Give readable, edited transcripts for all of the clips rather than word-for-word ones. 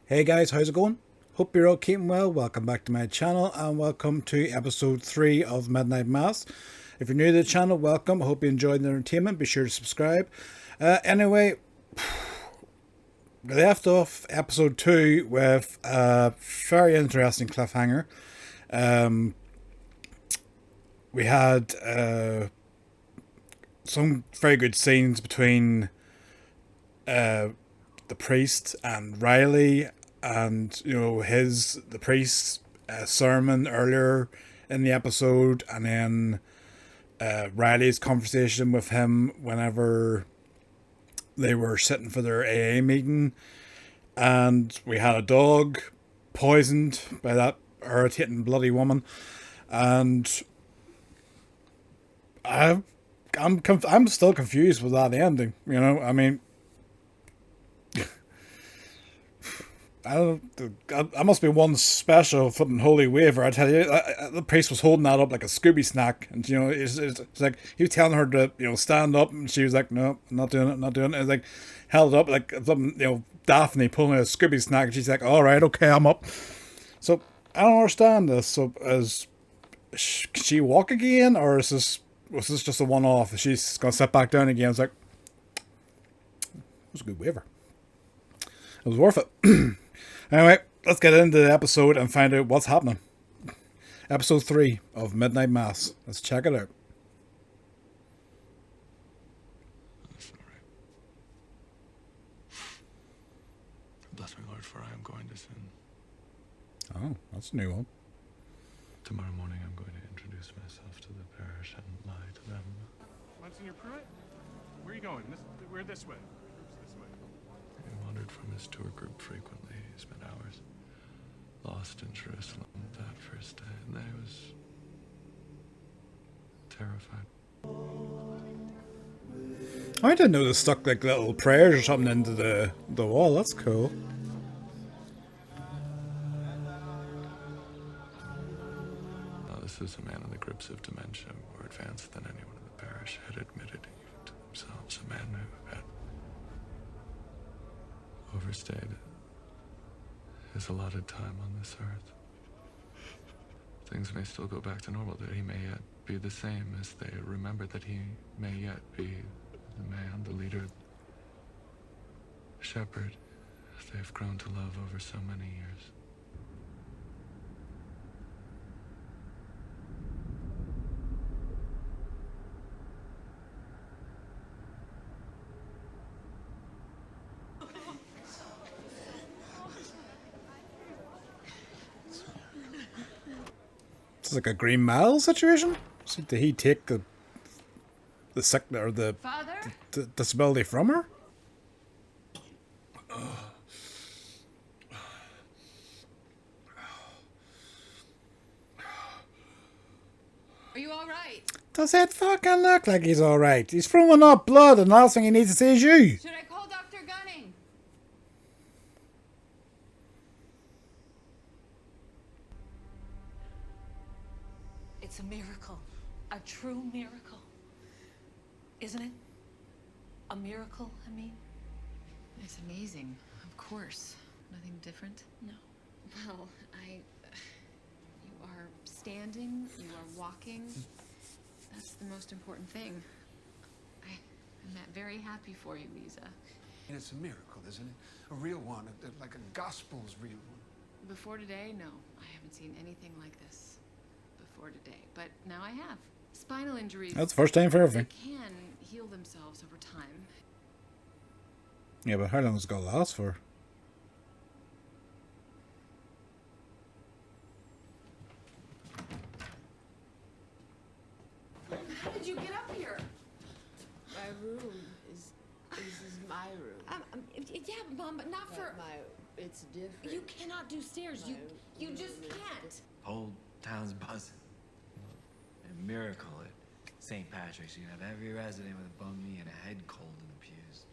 Hey guys, how's it going? Hope you're all keeping well. Welcome back to my channel and welcome to episode 3 of Midnight Mass. If you're new to the channel, welcome. I hope you enjoyed the entertainment. Be sure to subscribe. Anyway, we left off episode 2 with a very interesting cliffhanger. We had some very good scenes between the priest and Riley, and the priest's sermon earlier in the episode, and then Riley's conversation with him whenever they were sitting for their AA meeting, and we had a dog poisoned by that irritating bloody woman, and I'm still confused with that ending. I mean, I must be one special flipping holy waver. I tell you, the priest was holding that up like a Scooby snack, and it's like he was telling her to stand up, and she was like, "No, I'm not doing it, not doing it." And like held it up like something, Daphne pulling a Scooby snack, and she's like, "All right, okay, I'm up." So I don't understand this. So can she walk again, or was this just a one off? She's gonna sit back down again. It's like it was a good waver. It was worth it. Anyway, let's get into the episode and find out what's happening. Episode 3 of Midnight Mass. Let's check it out. That's all right. Bless me, Lord, for I am going to sin. Oh, that's a new one. Tomorrow morning I'm going to introduce myself to the parish and lie to them. Monsignor Pruitt? Where are you going? We're this way. This way. He wandered from his tour group frequently. He spent hours lost in Jerusalem that first day, and I was terrified. I didn't know they stuck like little prayers or something into the wall. That's cool. This is a man in the grips of dementia, more advanced than anyone in the parish had admitted even to themselves. A man who had overstayed his allotted time on this earth. Things may still go back to normal, that he may yet be the same as they remember, that he may yet be the man, the leader, shepherd they've grown to love over so many years. It's like a Green Mile situation. So did he take the sick or the disability from her? Are you all right? Does it fucking look like he's alright? He's throwing up blood, and the last thing he needs to see is you. Should I call Dr. Gunning? It's a miracle. A true miracle. Isn't it? A miracle, I mean. It's amazing. Of course. Nothing different? No. Well, you are standing, you are walking. That's the most important thing. I'm very happy for you, Lisa. It's a miracle, isn't it? A real one, like a gospel's real one. Before today, no. I haven't seen anything like this before today. But now I have. Spinal injuries. That's the first time for everything. They can heal themselves over time. Yeah, but how long is it going to last for? How did you get up here? My room is my room. Yeah, Mom, but not for... It's different. You cannot do stairs. You just can't. Whole town's buzzing. A miracle at St. Patrick's. You have every resident with a bum knee and a head cold in the pews.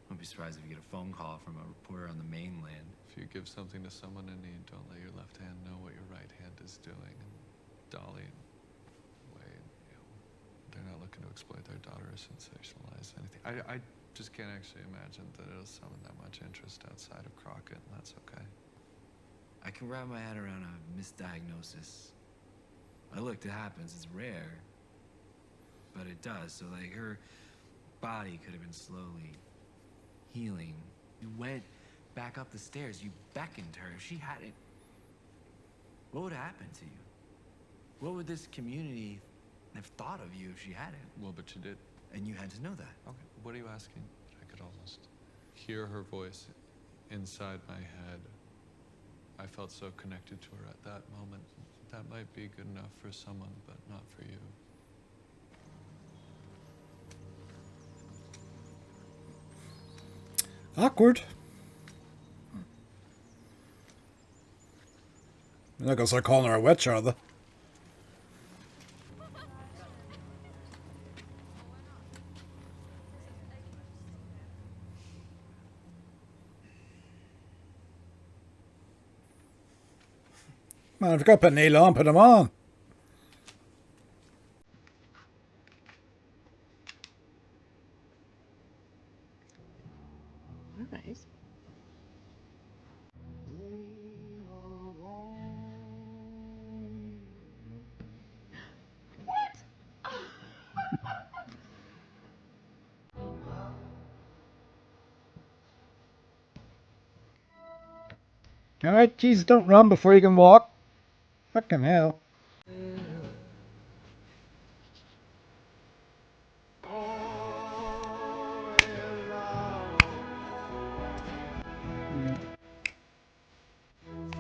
Won't be surprised if you get a phone call from a reporter on the mainland. If you give something to someone in need, don't let your left hand know what your right hand is doing. And Dolly and Wade, they're not looking to exploit their daughter or sensationalize anything. I Just can't actually imagine that it'll summon that much interest outside of Crockett, and that's okay. I can wrap my head around a misdiagnosis. Look, it happens. It's rare. But it does. So, like, her body could have been slowly healing. You went back up the stairs. You beckoned her. If she hadn't, what would have happened to you? What would this community have thought of you if she hadn't? Well, but you did. And you had to know that. Okay, what are you asking? I could almost hear her voice inside my head. I felt so connected to her at that moment. That might be good enough for someone, but not for you. Awkward. They're not gonna start calling her a witch, are they? Man, if you got to put Neil on, put him on. Alright. Alright, Jesus, don't run before you can walk. Fucking hell.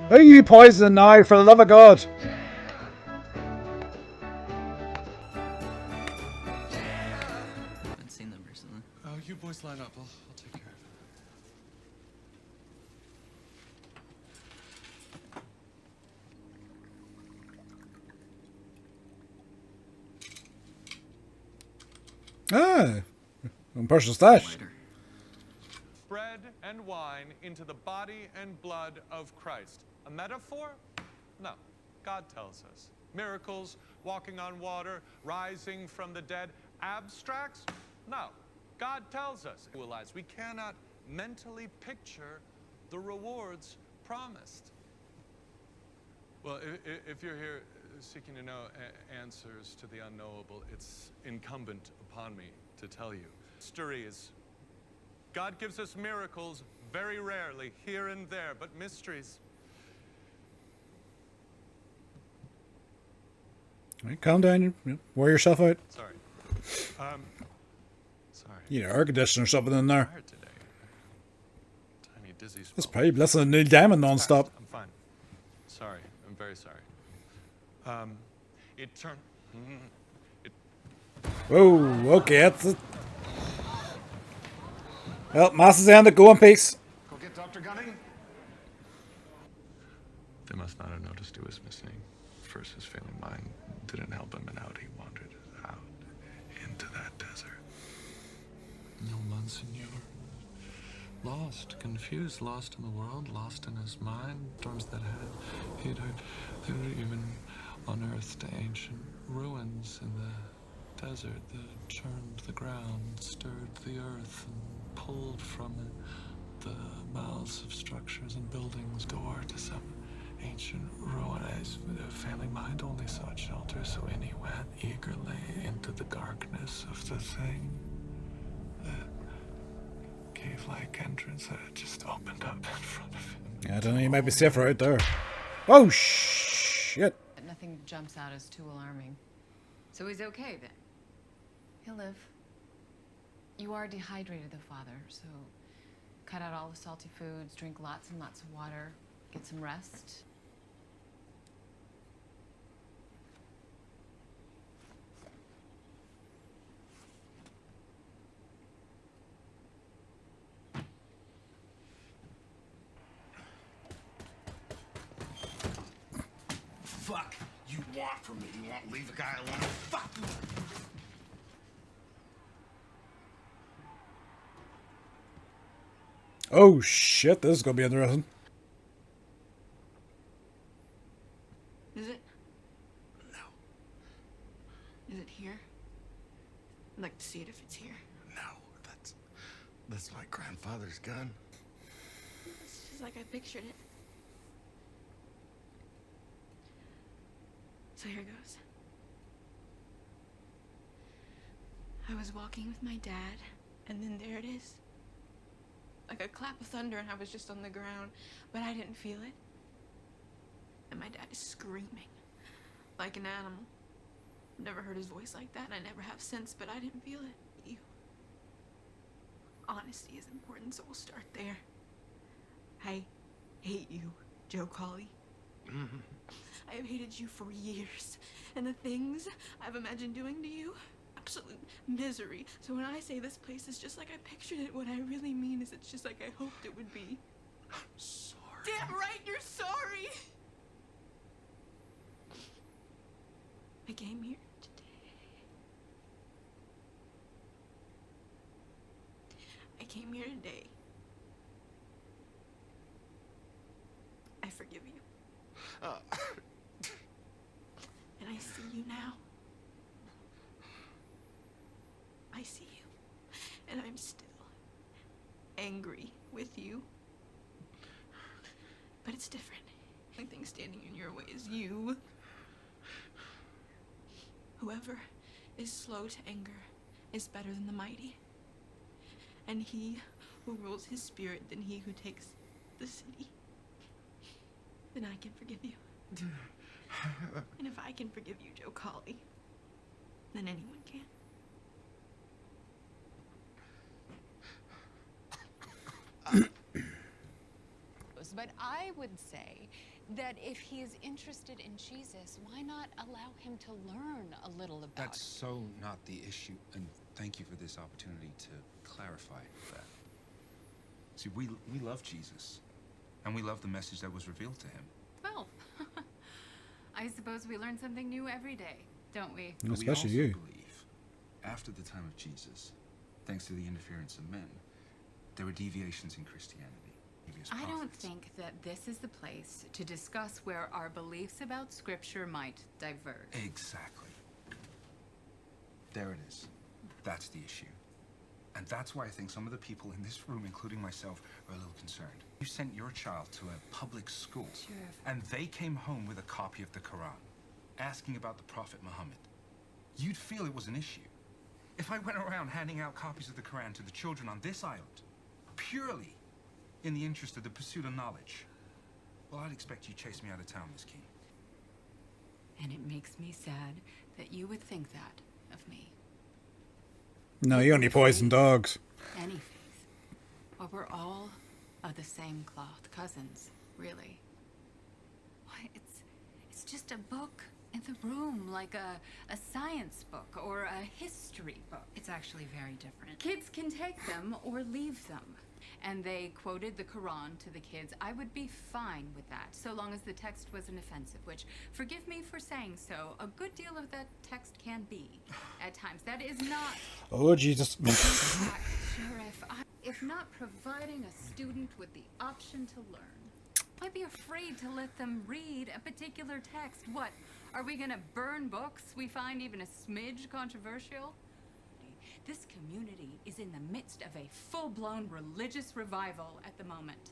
Who are you poisoning now, for the love of God? Haven't seen them recently. You boys line up. I'll take care of it. Ah, one person's stash. Bread and wine into the body and blood of Christ. A metaphor? No. God tells us. Miracles, walking on water, rising from the dead. Abstracts? No. God tells us. We cannot mentally picture the rewards promised. Well, if you're here seeking to know answers to the unknowable, it's incumbent upon me to tell you. Mysteries. God gives us miracles very rarely, here and there, but mysteries. Right, calm down. Wear yourself out. Sorry. Sorry. You know, air conditioner or something in there. Tired today. Tiny dizzy spell. That's probably listening to Neil Diamond non-stop. I'm fine. Sorry. I'm very sorry. It turned. Whoa, okay, that's it. Well, mass is ended. Go in peace. Go get Dr. Gunning. They must not have noticed he was missing. First, his failing mind didn't help him, and out he wandered out into that desert. No, Monsignor. Lost, confused, lost in the world, lost in his mind. Storms that he'd even unearthed ancient ruins in the desert that churned the ground, stirred the earth, and pulled from it the mouths of structures and buildings, door to some ancient ruin. His failing mind only sought shelter, so in he went eagerly into the darkness of the thing. The cave-like entrance that had just opened up in front of him. Yeah, I don't know, you might be safer out there. Oh, shit. Nothing jumps out as too alarming. So he's okay then? He'll live. You are dehydrated, though, Father, so cut out all the salty foods, drink lots and lots of water, get some rest. Fuck you want from me? You want to leave the guy alone? Fuck you! Oh, shit, this is going to be interesting. Is it? No. Is it here? I'd like to see it if it's here. No. father's gun? It's just like I pictured it. So here goes. I was walking with my dad, and then there it is. Like a clap of thunder, and I was just on the ground, but I didn't feel it. And my dad is screaming, like an animal. I've never heard his voice like that, and I never have since, but I didn't feel it. You. Honesty is important, so we'll start there. I hate you, Joe Colley. I have hated you for years, and the things I've imagined doing to you, absolute misery. So when I say this place is just like I pictured it, what I really mean is it's just like I hoped it would be. I'm sorry. Damn right you're sorry! I came here today. I came here today. I forgive you. And I see you now. I see you. And I'm still angry with you. But it's different. The only thing standing in your way is you. Whoever is slow to anger is better than the mighty. And he who rules his spirit than he who takes the city. Then I can forgive you. And if I can forgive you, Joe Colley, then anyone can. But I would say that if he is interested in Jesus, why not allow him to learn a little about That's so not the issue, and thank you for this opportunity to clarify that. See, we love Jesus, and we love the message that was revealed to him. Well, I suppose we learn something new every day, don't we? But Especially we also you. believe, after the time of Jesus, thanks to the interference of men, there were deviations in Christianity. I don't think that this is the place to discuss where our beliefs about Scripture might diverge. Exactly. There it is. That's the issue. And that's why I think some of the people in this room, including myself, are a little concerned. You sent your child to a public school, Sure. and they came home with a copy of the Quran, asking about the Prophet Muhammad. You'd feel it was an issue. If I went around handing out copies of the Quran to the children on this island, purely in the interest of the pursuit of knowledge, well, I'd expect you chase me out of town, Miss King. And it makes me sad that you would think that of me. No, you only poison dogs. Any faith. Well, we're all of the same cloth, cousins, really. Why, it's just a book in the room, like a science book or a history book. It's actually very different. Kids can take them or leave them. And they quoted the Quran to the kids. I would be fine with that, so long as the text wasn't offensive, which, forgive me for saying so, a good deal of that text can be at times. That is not... Oh, Jesus. Sheriff, if not providing a student with the option to learn, I'd be afraid to let them read a particular text. What, are we gonna burn books we find even a smidge controversial? This community is in the midst of a full-blown religious revival at the moment.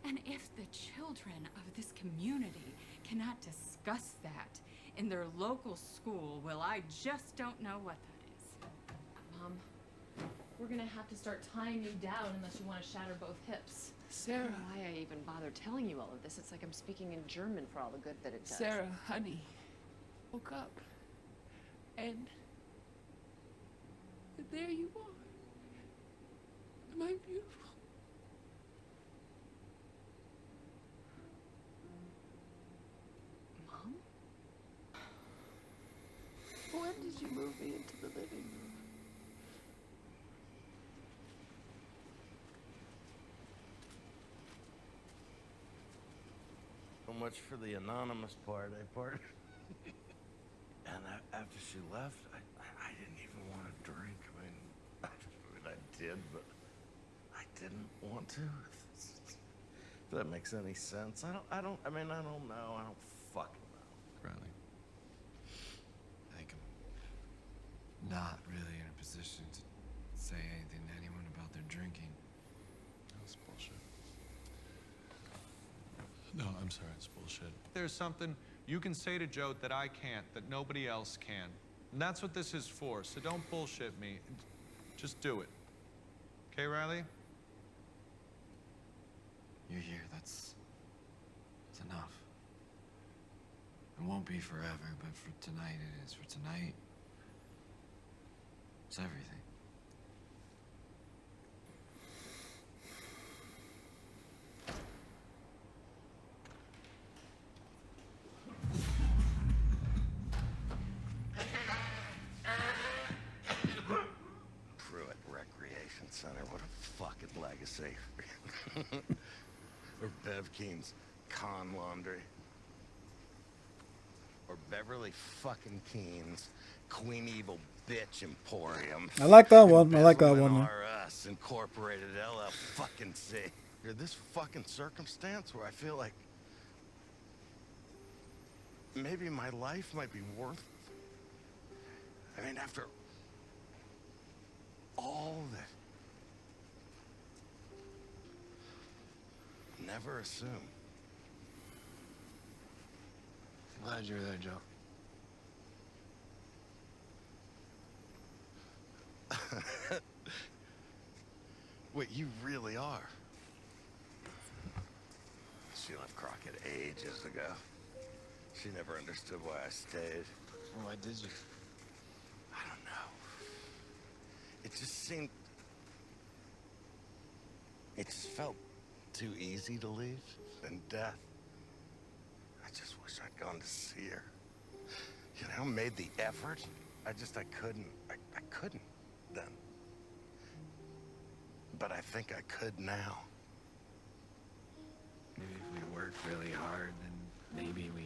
And if the children of this community cannot discuss that in their local school, well, I just don't know what that is. Mom, we're gonna have to start tying you down unless you want to shatter both hips. Sarah. I don't know why I even bother telling you all of this. It's like I'm speaking in German for all the good that it does. Sarah, honey, woke up. And there you are. Am I beautiful? Mom? When did you move me into the living room? So much for the anonymous part, part. And after she left, I didn't even want to drink. I did, but I didn't want to. If that makes any sense. I don't know. I don't fucking know. Riley, I think I'm not really in a position to say anything to anyone about their drinking. No, I'm sorry, it's bullshit. There's something you can say to Joe that I can't, that nobody else can. And that's what this is for, so don't bullshit me. Just do it. Okay, Riley? You're here, that's enough. It won't be forever, but for tonight it is. For tonight, it's everything. Pruitt Recreation Center, what a fucking legacy. Or Bev Keene's Con Laundry. Or Beverly fucking Keene's Queen Evil Bitch Emporium. I like that one. I like that one. R.Us Incorporated LL fucking C. This fucking circumstance where I feel like maybe my life might be worth. I mean, after all that. Never assume. Glad you're there, Joe. Wait, you really are? She left Crockett ages ago. She never understood why I stayed. Why did you? I don't know. It just seemed... It just felt too easy to leave than death. I just wish I'd gone to see her. You know, made the effort. I couldn't. I couldn't then. But I think I could now. Maybe if we work really hard, then maybe we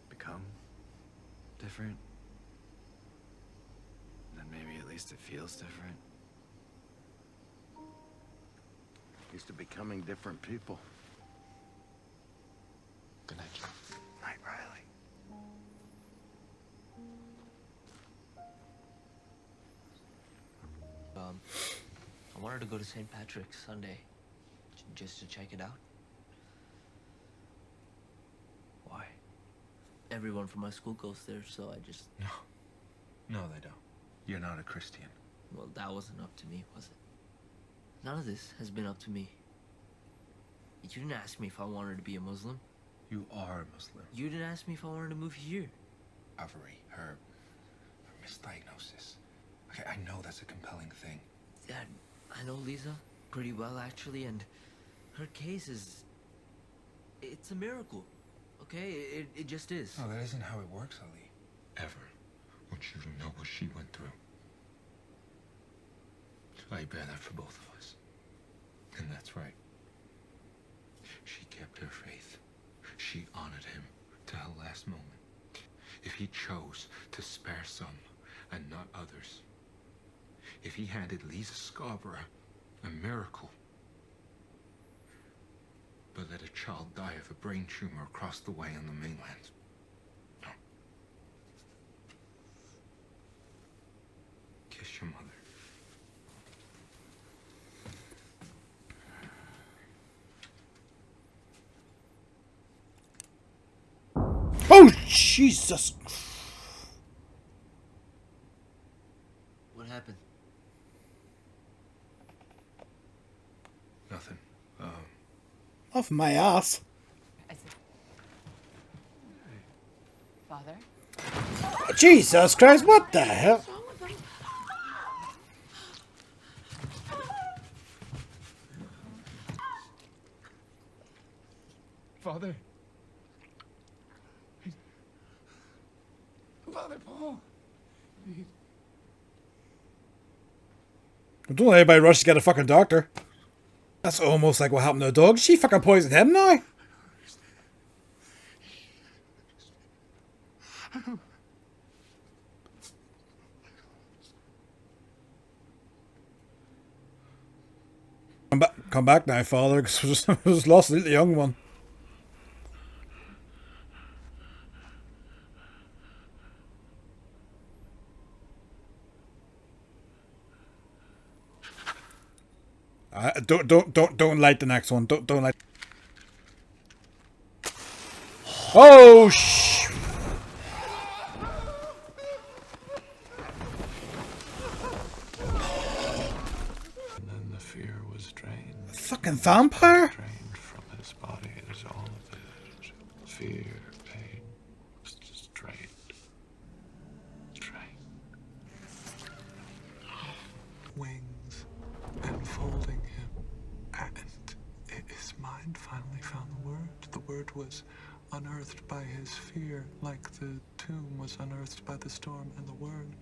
become different. Then maybe at least it feels different. Used to becoming different people. Good night, Joe. Night, Riley. I wanted to go to St. Patrick's Sunday, just to check it out. Why? Everyone from my school goes there, so I just... No, they don't. You're not a Christian. Well, that wasn't up to me, was it? None of this has been up to me. You didn't ask me if I wanted to be a Muslim. You are a Muslim. You didn't ask me if I wanted to move here. Avery, her misdiagnosis. Okay, I know that's a compelling thing. Dad, I know Lisa pretty well, actually, and her case is... It's a miracle, okay? It just is. No, that isn't how it works, Ali. Ever want you to know what she went through. I bear that for both of us. And that's right. She kept her faith. She honored him to her last moment. If he chose to spare some and not others, if he handed Lisa Scarborough a miracle, but let a child die of a brain tumor across the way on the mainland, no. Kiss your mother. Oh, Jesus. What happened? Nothing. Off my ass. I said, Father? Oh, Jesus Christ, what the hell? Father. Father Paul. Don't let anybody rush to get a fucking doctor. That's almost like what happened to the dog. She fucking poisoned him now. Come back now, Father, because we just lost the young one. Don't light the next one. Don't light. Oh, shh. And then the fear was drained. Fucking vampire? Drained from his body. It is all of it. Fear, pain, was just drained. Wings enfolding him, and his mind finally found the word. The word was unearthed by his fear, like the tomb was unearthed by the storm, and the word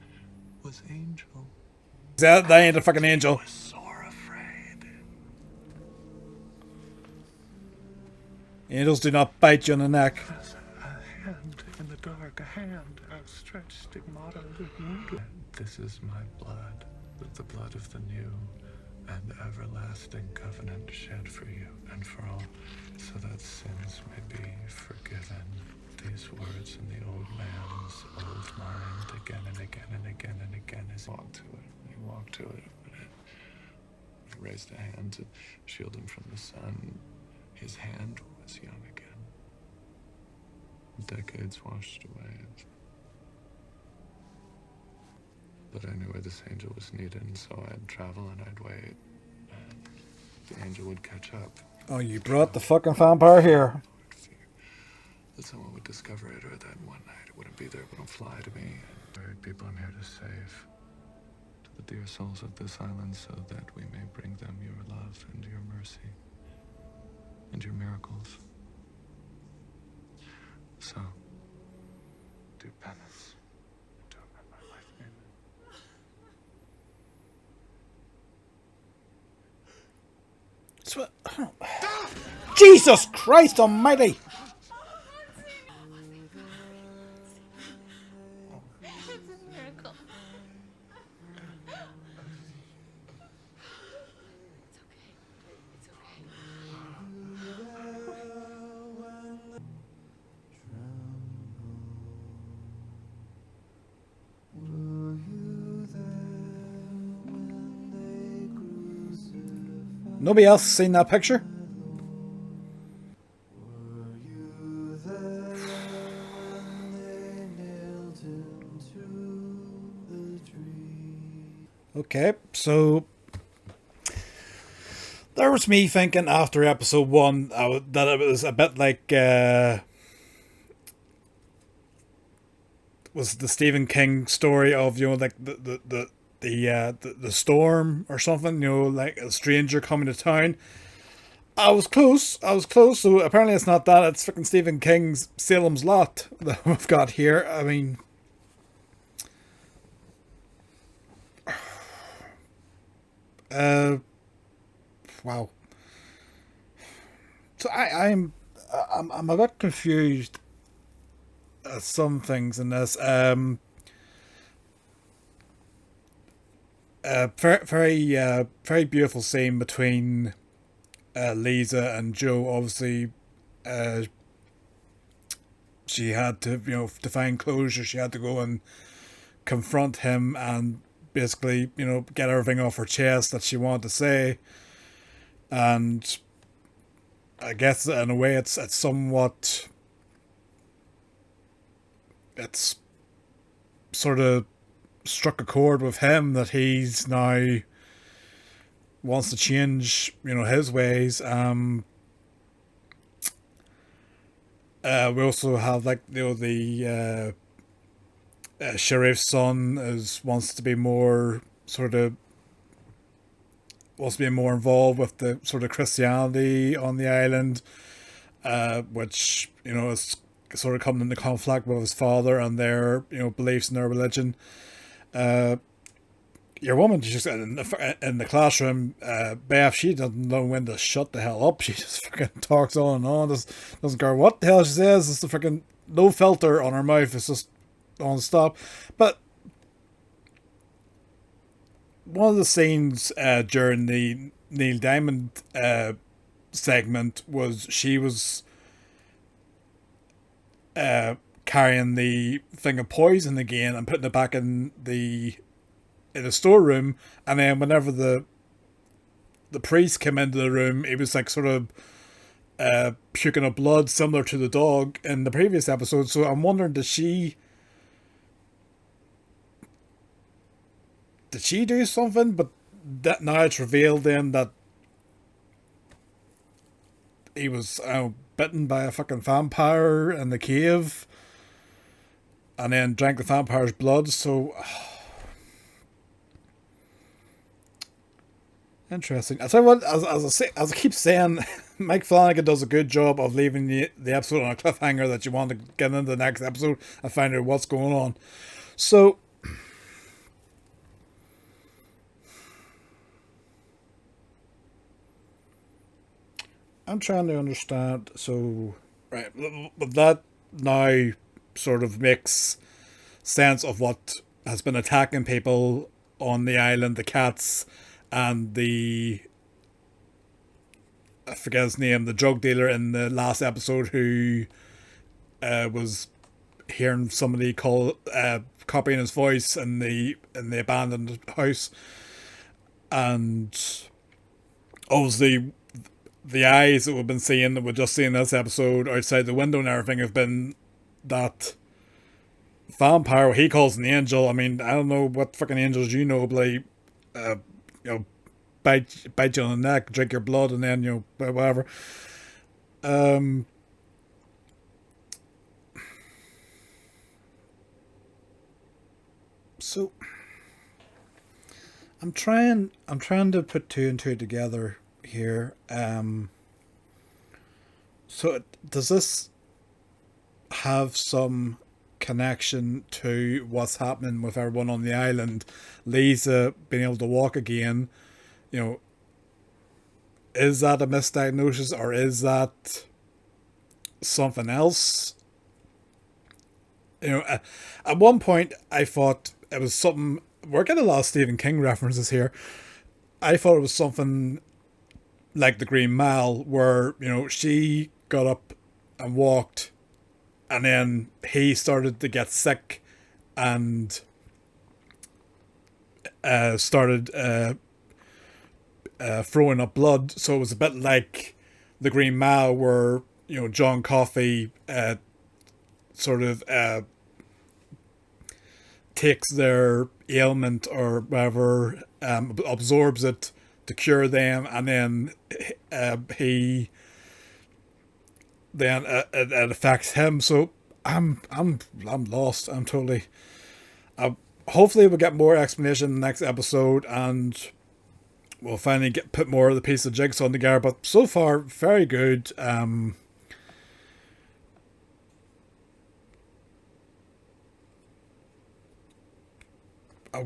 was angel. That ain't a fucking angel. I was sore afraid. Angels do not bite you on the neck. A hand in the dark, a hand outstretched, stigmata, wounded. This is my blood, the blood of the new and everlasting covenant shed for you and for all, so that sins may be forgiven. These words in the old man's old mind again and again and again and again as he walked to it. He walked to it. He raised a hand to shield him from the sun. His hand was young again. Decades washed away. But I knew where this angel was needed, and so I'd travel and I'd wait. And the angel would catch up. Oh, you brought the fucking vampire here. That someone would discover it, or that one night it wouldn't be there, but it'll fly to me. And buried people I'm here to save. To the dear souls of this island, so that we may bring them your love and your mercy. And your miracles. So, do penance. Do amend my life. Jesus Christ almighty! It's a miracle. It's Nobody else seen that picture? Okay, so there was me thinking after episode 1 that it was a bit like was the Stephen King story of, you know, like the storm or something, you know, like a stranger coming to town. I was close. So apparently it's not that. It's fucking Stephen King's Salem's Lot that we've got here. I mean, wow. So I'm a bit confused at some things in this. Very beautiful scene between Lisa and Joe. Obviously, she had to, you know, to find closure, she had to go and confront him and basically, you know, get everything off her chest that she wanted to say. And I guess in a way it's somewhat, it's sort of struck a chord with him that he's now wants to change, you know, his ways. We also have, like, you know, the sheriff's son wants to be more involved with the sort of Christianity on the island, which, you know, is sort of coming into conflict with his father and their, you know, beliefs in their religion. Your woman, she's in the classroom, Beth, she doesn't know when to shut the hell up. She just fucking talks on and on. Doesn't care what the hell she says. It's the freaking no filter on her mouth. It's just non-stop. But one of the scenes during the Neil Diamond segment was she was carrying the thing of poison again and putting it back in the storeroom, and then whenever the priest came into the room, he was like sort of puking up blood similar to the dog in the previous episode. So I'm wondering, did she do something? But that now it's revealed then that he was bitten by a fucking vampire in the cave, and then drank the vampire's blood. So interesting. I tell you what, as I keep saying, Mike Flanagan does a good job of leaving the episode on a cliffhanger that you want to get into the next episode and find out what's going on. So I'm trying to understand. So, right, but that now sort of makes sense of what has been attacking people on the island, the cats, and I forget his name, the drug dealer in the last episode who was hearing somebody copying his voice in the abandoned house. And obviously the eyes that we've been seeing, that we've just seen this episode outside the window and everything, have been that vampire. He calls an angel. I mean, I don't know what fucking angels you know, but like, bite you on the neck, drink your blood, and then, whatever. So I'm trying to put two and two together here. So does this have some connection to what's happening with everyone on the island? Lisa being able to walk again, is that a misdiagnosis, or is that something else? At one point I thought it was something. We're getting a lot of Stephen King references here. I thought it was something like the Green Mile, where she got up and walked, and then he started to get sick and started throwing up blood. So it was a bit like the Green Mile, where John Coffey sort of takes their ailment or whatever, absorbs it to cure them, and then it affects him. So I'm lost. I'm totally. Hopefully we'll get more explanation in the next episode, and we'll finally put more of the piece of jigsaw together. But so far, very good. I'm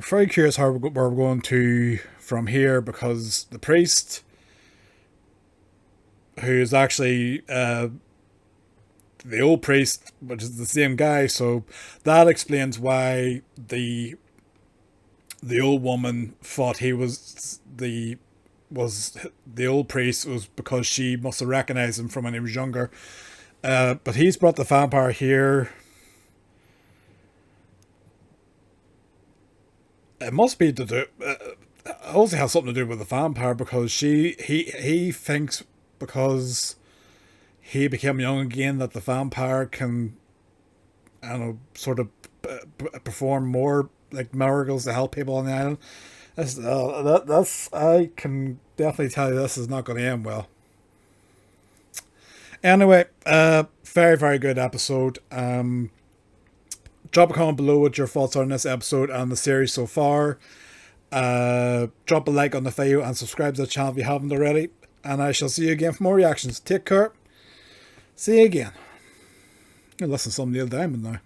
very curious where we're going to from here, because the priest, who is actually the old priest, which is the same guy, so that explains why the old woman thought he was the old priest, was because she must have recognized him from when he was younger. But he's brought the vampire here. It must be to do. It also has something to do with the vampire, because he thinks, because he became young again, that the vampire can, I don't know, sort of perform more like miracles to help people on the island. That's I can definitely tell you this is not going to end well. Anyway, very, very good episode. Drop a comment below what your thoughts are on this episode and the series so far. Drop a like on the video and subscribe to the channel if you haven't already. And I shall see you again for more reactions. Take care. See you again. You're listening to some Neil Diamond now.